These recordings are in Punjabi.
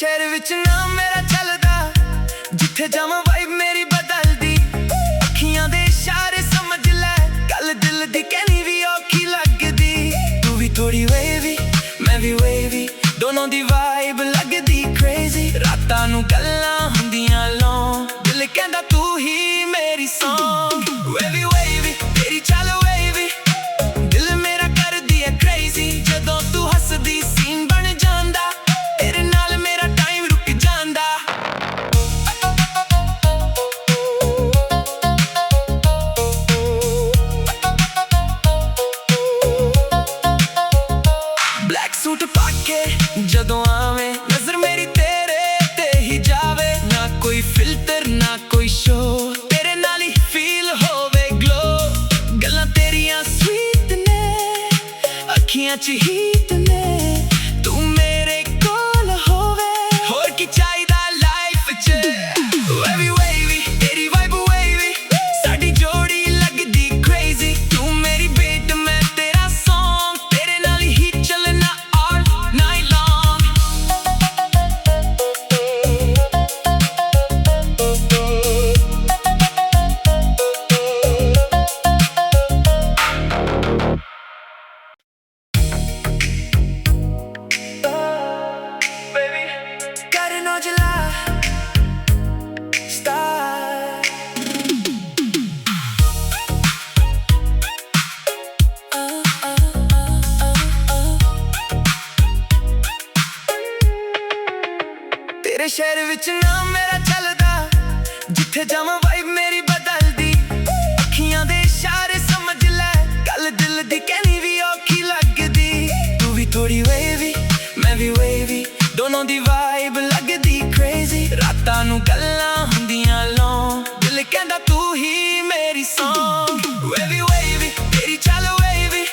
शहर विच नाम मेरा चलदा, जिथे जावां वाइब मेरी बदलदी। अखियां दे इशारे समझ लै, गल दिल दी कहनी भी औखी लगदी। तू भी थोड़ी वेवी, मैं भी वेवी, दोनों दी वाइब लगदी क्रेजी। रातां नूं गल्लां हुंदियां लौं, दिल कहंदा तू ही मेरी सॉन्ग। वेवी वेवी तेरी चाल वेवी, दिल मेरा करदी है क्रेजी। जदों तू हसदी सीन बन जांदा, तेरे नाल मेरा टाइम रुक जांदा। ब्लैक सूट पाके जदों आवे, नजर मेरी तेरे ते ही जावे। ना कोई फिल्टर ना कोई शो, तेरे नाल ही फील होवे ग्लो। गल्लां तेरियां स्वीट ने, अखियां च हीट ने। तू मेरे कोल होवे, होर की चाहिदा लाइफ च। वेवी वेवी तेरी वाइब वेवी, साडी जोड़ी लगदी क्रेजी। तू मेरी बीट मैं तेरा सॉन्ग, तेरे नाल ही चलना ऑल नाइट लॉन्ग। Baby कर नौजला स्टार। तेरे शहर विच नाम मेरा चलदा, जिथे जावां वाइब मेरी बदलदी। अखियां दे इशारे समझ लै, गल दिल दी कहनी भी औखी लगदी। तू भी थोड़ी वेवी, मैं भी वेवी, दोनों दी वाइब लगदी क्रेजी। रातां नूं गल्लां हुंदियां लौं, दिल कहंदा तू ही मेरी सॉन्ग। वेवी वेवी तेरी चाल वेवी,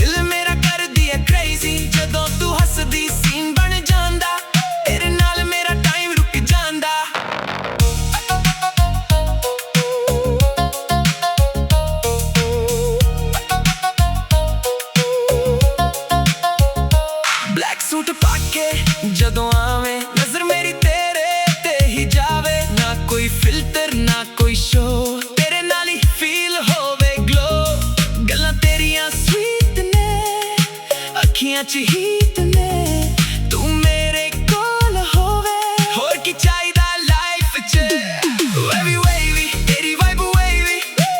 दिल मेरा करदी है क्रेजी। जदों तू हसदी सीन बन जांदा, तेरे नाल मेरा टाइम रुक जांदा। ब्लैक सूट पाके जदों आवे, नजर मेरी तेरे ते ही जावे। ना कोई फिल्टर ना कोई शो, तेरे नाल ही फील होवे ग्लो। गल्लां तेरियां स्वीट ने, अखियां च हीट ने। तू मेरे कोल होवे, होर की चाहिदा लाइफ च। वेवी वेवी तेरी वाइब वेवी,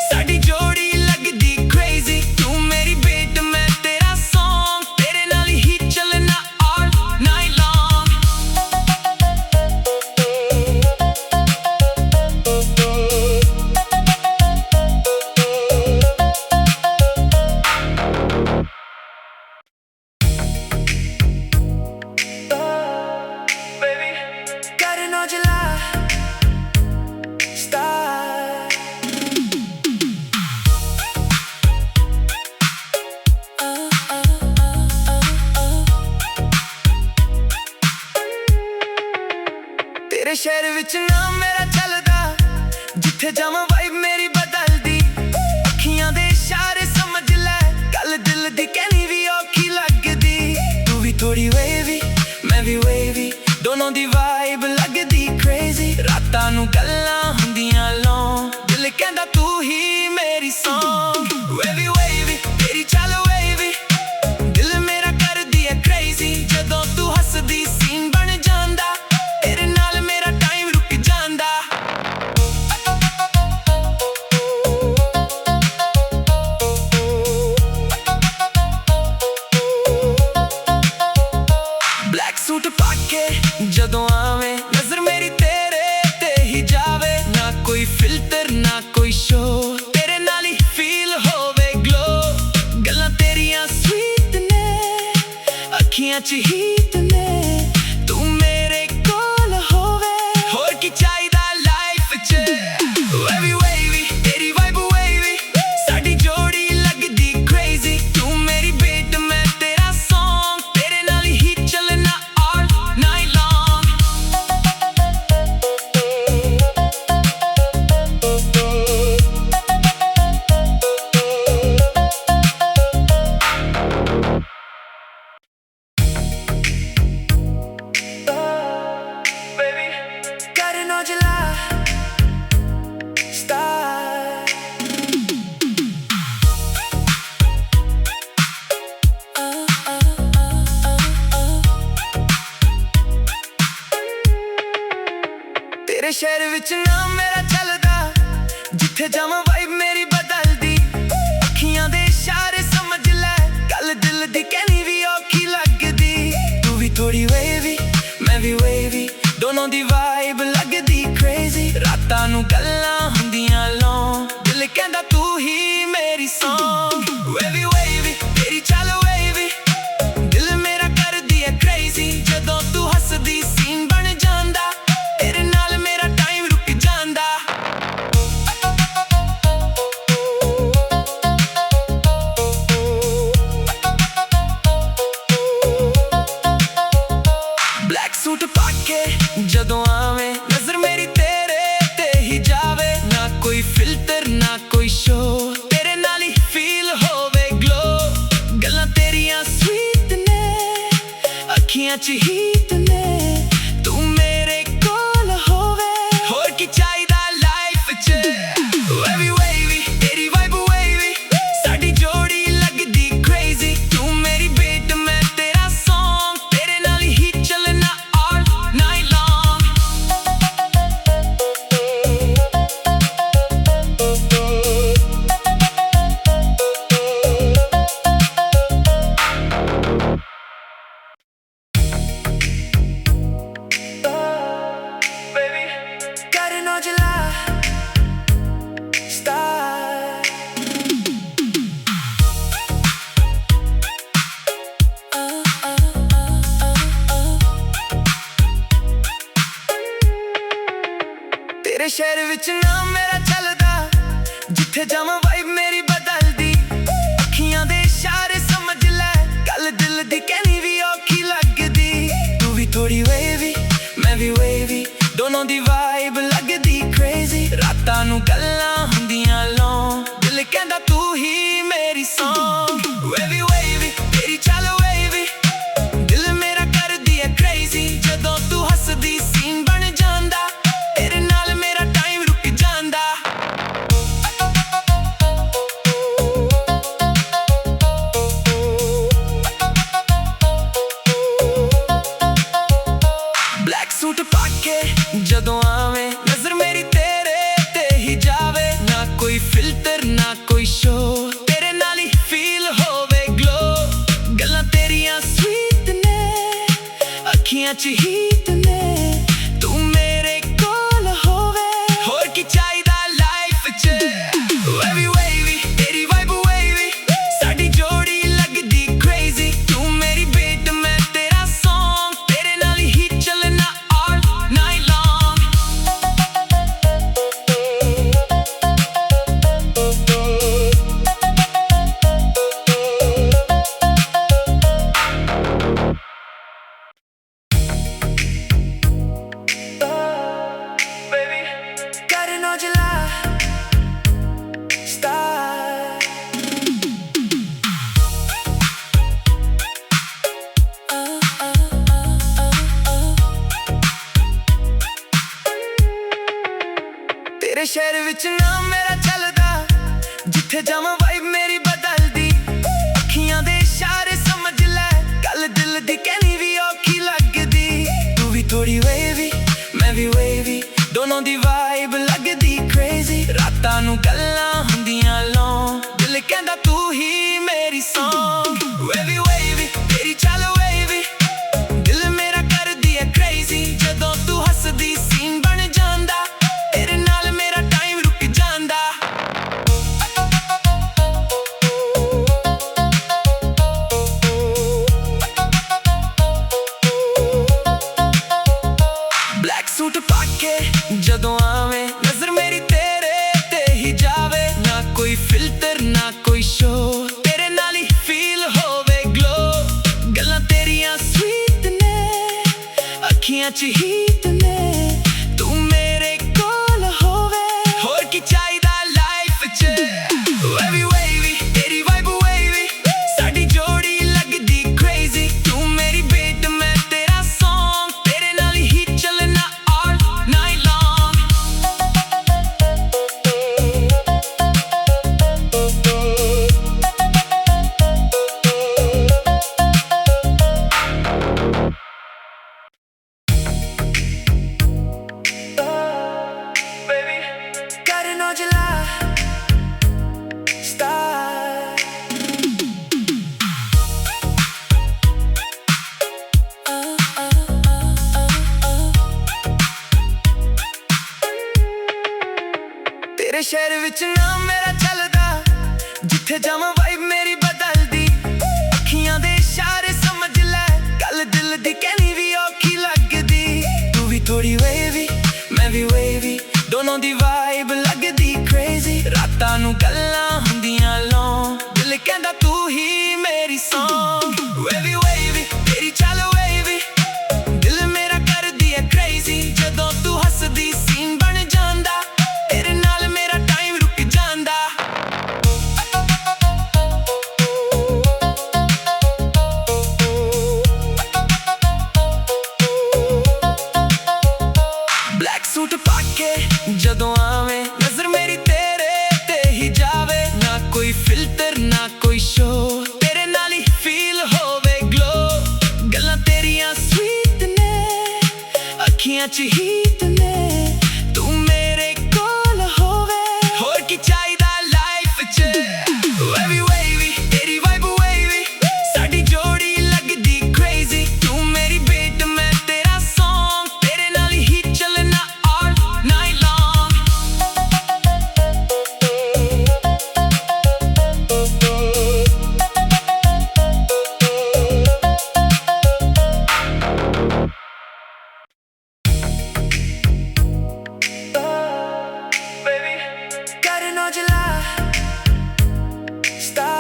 साडी जोड़ी लगदी क्रेजी। तू मेरी बीट मैं तेरा सॉन्ग, तेरे नाल ही चलना ऑल नाइट लॉन्ग। Baby कर नौजला स्टार। तेरे शहर विच नाम मेरा चलदा, जिथे जावां वाइब मेरी बदलदी। अखियां दे इशारे समझ लै, गल दिल दी कहनी भी औखी लगदी। तू भी थोड़ी वेवी, मैं भी वेवी, दोनों दी वाइब लगदी क्रेजी। रातां नूं गल्लां हुंदियां लौं, दिल कहंदा तू ही मेरी सॉन्ग। वेवी वेवी तेरी चाल वेवी, दिल मेरा करदी है क्रेजी। जदों तू हसदी सीन बन जांदा, तेरे नाल मेरा टाइम रुक जांदा। ब्लैक सूट पाके जदों आवे, नजर मेरी तेरे ते ही जावे। ना कोई फिल्टर ना कोई शो, तेरे नाल ही फील होवे ग्लो। गल्लां तेरियां स्वीट ने, अखियां च हीट ने। तू मेरे कोल होवे, होर की चाहिदा लाइफ च। वेवी वेवी तेरी वाइब वेवी, साडी जोड़ी लगदी क्रेजी। तू मेरी बीट मैं तेरा सॉन्ग, तेरे नाल ही चलना ऑल नाइट लॉन्ग। ਵਿੱਚ ਨਾਮ ਮੇਰਾ ਚੱਲਦਾ, ਜਿੱਥੇ ਜਾਵਾਂ ਵਾਈਬ ਮੇਰੀ ਬਦਲਦੀ। ਅੱਖੀਆਂ ਦੇ ਇਸ਼ਾਰੇ ਸਮਝ ਲੈ, ਗੱਲ ਦਿਲ ਦੀ ਕਹਿਣੀ ਵੀ ਔਖੀ ਲੱਗਦੀ। ਤੂੰ ਵੀ ਥੋੜੀ ਵੇਵੀ, ਮੈਂ ਵੀ ਵੇਵੀ, ਦੋਨੋਂ ਦੀ ਵਾਈਬ ਲੱਗਦੀ ਕ੍ਰੇਜ਼ੀ। ਰਾਤਾਂ ਨੂੰ ਗੱਲਾਂ ਹੁੰਦੀਆਂ ਲੌਂ, ਦਿਲ ਕਹਿੰਦਾ ਤੂੰ ਹੀ ਮੇਰੀ ਸੌਂਗ। ਵੇਵੀ ਵੇਵੀ ਤੇਰੀ ਚੱਲ ਵੇਵੀ, ਦਿਲ ਮੇਰਾ ਕਰਦੀ ਹੈ ਕ੍ਰੇਜ਼ੀ। ਜਦੋਂ ਤੂੰ ਹੱਸਦੀ ਸੀਨ ਬਣ ਜਾਂਦਾ, ਤੇਰੇ ਨਾਲ ਮੇਰਾ ਟਾਈਮ ਰੁਕ ਜਾਂਦਾ। ਬਲੈਕ ਸੂਟ ਪਾ ਕੇ ਜਦੋਂ ਆਵੇਂ, ਨਜ਼ਰ ਮੇਰੀ ਤੇਰੇ ਤੇ ਹੀ ਜਾਵੇ। ਨਾ ਕੋਈ ਫਿਲਟਰ ਨਾ ਕੋਈ ਸ਼ੋ, ਤੇਰੇ ਨਾਲ ਹੀ ਫੀਲ ਹੋਵੇ ਗਲੋ। ਗੱਲਾਂ ਤੇਰੀਆਂ ਸਵੀਟ ਨੇ, ਅੱਖੀਆਂ 'ਚ ਹੀਟ ਨੇ। ਤੂੰ ਮੇਰੇ ਕੋਲ ਹੋਵੇ, ਹੋਰ ਕੀ ਚਾਹੀਦਾ ਲਾਈਫ 'ਚ। ਵੇਵੀ ਵੇਵੀ ਤੇਰੀ ਵਾਈਬ ਵੇਵੀ, ਸਾਡੀ ਜੋੜੀ ਲੱਗਦੀ ਕ੍ਰੇਜ਼ੀ। ਤੂੰ ਮੇਰੀ ਬੀਟ ਮੈਂ ਤੇਰਾ ਸੌਂਗ, ਤੇਰੇ ਨਾਲ ਹੀ ਚੱਲਣਾ all night long। Baby, got it on July style. ਤੇਰੇ ਸ਼ਹਿਰ ਵਿੱਚ ਨਾਮ ਮੇਰਾ ਚੱਲਦਾ, ਜਿੱਥੇ ਜਾਵਾਂ ਵਾਈਬ ਮੇਰੀ ਬਦਲਦੀ। ਅੱਖੀਆਂ ਦੇ ਇਸ਼ਾਰੇ ਸਮਝ ਲੈ, ਗੱਲ ਦਿਲ ਦੀ ਕਹਿਣੀ ਵੀ ਔਖੀ ਲੱਗਦੀ। ਤੂੰ ਵੀ ਥੋੜੀ ਵੇਵੀ, ਮੈਂ ਵੀ ਵੇਵੀ, ਦੋਨੋਂ ਦੀ ਵਾਈਬ ਲੱਗਦੀ ਕ੍ਰੇਜ਼ੀ। ਰਾਤਾਂ ਨੂੰ ਗੱਲਾਂ ਹੁੰਦੀਆਂ ਲੌਂ, ਦਿਲ ਕਹਿੰਦਾ ਤੂੰ ਹੀ ਮੇਰੀ ਸੌਂਗ। ਵੇਵੀ ਵੇਵੀ ਤੇਰੀ ਚੱਲ ਵੇਵੀ, ਦਿਲ ਮੇਰਾ ਕਰਦੀ ਹੈ ਕ੍ਰੇਜ਼ੀ। ਜਦੋਂ ਤੂੰ ਹੱਸਦੀ ਸੀਨ ਬਣ ਜਾਂਦਾ, ਤੇਰੇ ਨਾਲ ਮੇਰਾ ਟਾਈਮ ਰੁਕ ਜਾਂਦਾ। ਬਲੈਕ ਸੂਟ ਪਾ ਕੇ ਜਦੋਂ ਆਵੇਂ, ਨਜ਼ਰ ਮੇਰੀ ਤੇਰੇ ਤੇ ਹੀ ਜਾਵੇ। ਨਾ ਕੋਈ ਫਿਲਟਰ ਨਾ ਕੋਈ ਸ਼ੋ, ਤੇਰੇ ਨਾਲ ਹੀ ਫੀਲ ਹੋਵੇ ਗਲੋ। ਗੱਲਾਂ ਤੇਰੀਆਂ ਸਵੀਟ ਨੇ, ਅੱਖੀਆਂ 'ਚ ਹੀਟ ਨੇ। ਤੂੰ ਮੇਰੇ ਕੋਲ ਹੋਵੇ, ਹੋਰ ਕੀ ਚਾਹੀਦਾ ਲਾਈਫ 'ਚ। ਵੇਵੀ ਵੇਵੀ ਤੇਰੀ ਵਾਈਬ ਵੇਵੀ, ਸਾਡੀ ਜੋੜੀ ਲੱਗਦੀ ਕ੍ਰੇਜ਼ੀ। ਤੂੰ ਮੇਰੀ ਬੀਟ ਮੈਂ ਤੇਰਾ ਸੌਂਗ, ਤੇਰੇ ਨਾਲ ਹੀ ਚੱਲਣਾ all night long। Baby, got it on July style. ਤੇਰੇ ਸ਼ਹਿਰ ਵਿੱਚ ਨਾਮ ਮੇਰਾ ਚੱਲਦਾ, ਜਿੱਥੇ ਜਾਵਾਂ ਵਾਈਬ ਮੇਰੀ ਬਦਲਦੀ। ਅੱਖੀਆਂ ਦੇ ਇਸ਼ਾਰੇ ਸਮਝ ਲੈ, ਗੱਲ ਦਿਲ ਦੀ ਕਹਿਣੀ ਵੀ ਔਖੀ ਲੱਗਦੀ। ਤੂੰ ਵੀ ਥੋੜੀ ਵੇਵੀ, ਮੈਂ ਵੀ ਵੇਵੀ, ਦੋਨੋਂ ਦੀ ਵਾਈਬ ਲੱਗਦੀ ਕ੍ਰੇਜ਼ੀ। ਰਾਤਾਂ ਨੂੰ ਗੱਲਾਂ ਹੁੰਦੀਆਂ ਲੌਂ, ਦਿਲ ਕਹਿੰਦਾ ਤੂੰ ਹੀ ਮੇਰੀ ਸੌਂਗ। ਵੇਵੀ ਵੇਵੀ ਤੇਰੀ ਚੱਲ ਵੇਵੀ, ਦਿਲ ਮੇਰਾ ਕਰਦੀ ਹੈ ਕ੍ਰੇਜ਼ੀ। ਜਦੋਂ ਤੂੰ ਹੱਸਦੀ ਸੀਨ ਬਣ ਜਾਂਦਾ, ਤੇਰੇ ਨਾਲ ਮੇਰਾ ਟਾਈਮ ਰੁਕ ਜਾਂਦਾ। ਬਲੈਕ ਸੂਟ ਪਾ ਕੇ ਜਦੋਂ ਆਵੇਂ, ਨਜ਼ਰ ਮੇਰੀ ਤੇਰੇ ਤੇ ਹੀ ਜਾਵੇ। ਨਾ ਕੋਈ ਫਿਲਟਰ ਨਾ ਕੋਈ ਸ਼ੋ, ਤੇਰੇ ਨਾਲ ਹੀ ਫੀਲ ਹੋਵੇ ਗਲੋ। ਗੱਲਾਂ ਤੇਰੀਆਂ ਸਵੀਟ ਨੇ, ਅੱਖੀਆਂ 'ਚ ਹੀਟ ਨੇ। ਤੂੰ ਮੇਰੇ ਕੋਲ ਹੋਵੇ, ਹੋਰ ਕੀ ਚਾਹੀਦਾ ਲਾਈਫ 'ਚ। ਵੇਵੀ ਵੇਵੀ ਤੇਰੀ ਵਾਈਬ ਵੇਵੀ, ਸਾਡੀ ਜੋੜੀ ਲੱਗਦੀ ਕ੍ਰੇਜ਼ੀ। ਤੂੰ ਮੇਰੀ ਬੀਟ ਮੈਂ ਤੇਰਾ ਸੌਂਗ, ਤੇਰੇ ਨਾਲ ਹੀ ਚੱਲਣਾ all night long। ਸ਼ਹਿਰ ਵਿੱਚ ਨਾਮ ਮੇਰਾ ਚੱਲਦਾ, ਜਿੱਥੇ ਜਾਵਾਂ ਵਾਈਬ ਮੇਰੀ ਬਦਲਦੀ। ਅੱਖੀਆਂ ਦੇ ਇਸ਼ਾਰੇ ਸਮਝ ਲੈ, ਗੱਲ ਦਿਲ ਦੀ ਕਹਿਣੀ ਵੀ ਔਖੀ ਲੱਗਦੀ। ਤੂੰ ਵੀ ਥੋੜੀ ਵੇਵੀ, ਮੈਂ ਵੀ ਵੇਵੀ, ਦੋਨੋਂ ਦੀ ਵਾਈਬ ਲੱਗਦੀ ਕ੍ਰੇਜ਼ੀ। ਰਾਤਾਂ ਨੂੰ ਗੱਲਾਂ ਹੁੰਦੀਆਂ ਲੌਂ, ਦਿਲ ਕਹਿੰਦਾ ਤੂੰ ਹੀ ਮੇਰੀ ਸੌਂਗ। ਵੇਵੀ ਵੇਵੀ ਤੇਰੀ ਚੱਲ ਵੇਵੀ, ਦਿਲ ਮੇਰਾ ਕਰਦੀ ਹੈ ਕ੍ਰੇਜ਼ੀ। ਜਦੋਂ ਤੂੰ ਹੱਸਦੀ ਸੀਨ ਬਣ ਜਾਂਦਾ, ਤੇਰੇ ਨਾਲ ਮੇਰਾ ਟਾਈਮ ਰੁਕ ਜਾਂਦਾ। ਬਲੈਕ ਸੂਟ ਪਾ ਕੇ ਜਦੋਂ ਆਵੇਂ, ਨਜ਼ਰ ਮੇਰੀ ਤੇਰੇ ਤੇ ਹੀ ਜਾਵੇ। ਨਾ ਕੋਈ ਫਿਲਟਰ ਨਾ ਕੋਈ ਸ਼ੋ, ਤੇਰੇ ਨਾਲ ਹੀ ਫੀਲ ਹੋਵੇ ਗਲੋ। ਗੱਲਾਂ ਤੇਰੀਆਂ ਸਵੀਟ ਨੇ, ਅੱਖੀਆਂ 'ਚ ਹੀਟ ਨੇ, ਤੂੰ ਮੇਰੇ ਕੋਲ ਹੋਵੇ, ਹੋਰ ਕੀ ਚਾਹੀਦਾ ਲਾਈਫ 'ਚ। ਵੇਵੀ ਵੇਵੀ ਤੇਰੀ ਵਾਈਬ ਵੇਵੀ, ਸਾਡੀ ਜੋੜੀ ਲੱਗਦੀ ਕ੍ਰੇਜ਼ੀ। ਤੂੰ ਮੇਰੀ ਬੀਟ ਮੈਂ ਤੇਰਾ ਸੌਂਗ, ਤੇਰੇ ਨਾਲ ਹੀ ਚੱਲਣਾ all night long। Baby, got an July star.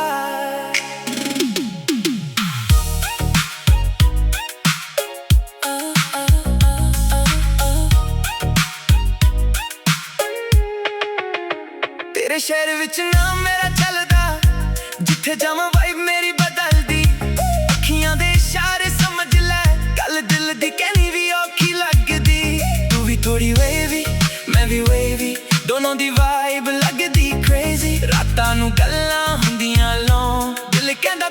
ਤੇਰੇ ਸ਼ਹਿਰ ਵਿੱਚ ਨਾਮ ਮੇਰਾ ਚੱਲਦਾ, ਜਿੱਥੇ ਜਾਵਾਂ ਵਾਈਬ ਮੇਰੀ ਬਦਲਦੀ। ਅੱਖੀਆਂ ਦੇ ਇਸ਼ਾਰੇ ਸਮਝ ਲੈ, ਗੱਲ ਦਿਲ ਦੀ ਕਹਿਣੀ ਵੀ ਔਖੀ ਲੱਗਦੀ। ਤੂੰ ਵੀ ਥੋੜੀ ਵੇਵੀ, ਮੈਂ ਵੀ ਵੇਵੀ, ਦੋਨੋਂ ਦੀ ਵਾਈਬ ਲੱਗਦੀ ਕ੍ਰੇਜ਼ੀ। ਰਾਤਾਂ ਨੂੰ ਗੱਲਾਂ ਹੁੰਦੀਆਂ ਲੌਂ, ਦਿਲ ਕਹਿੰਦਾ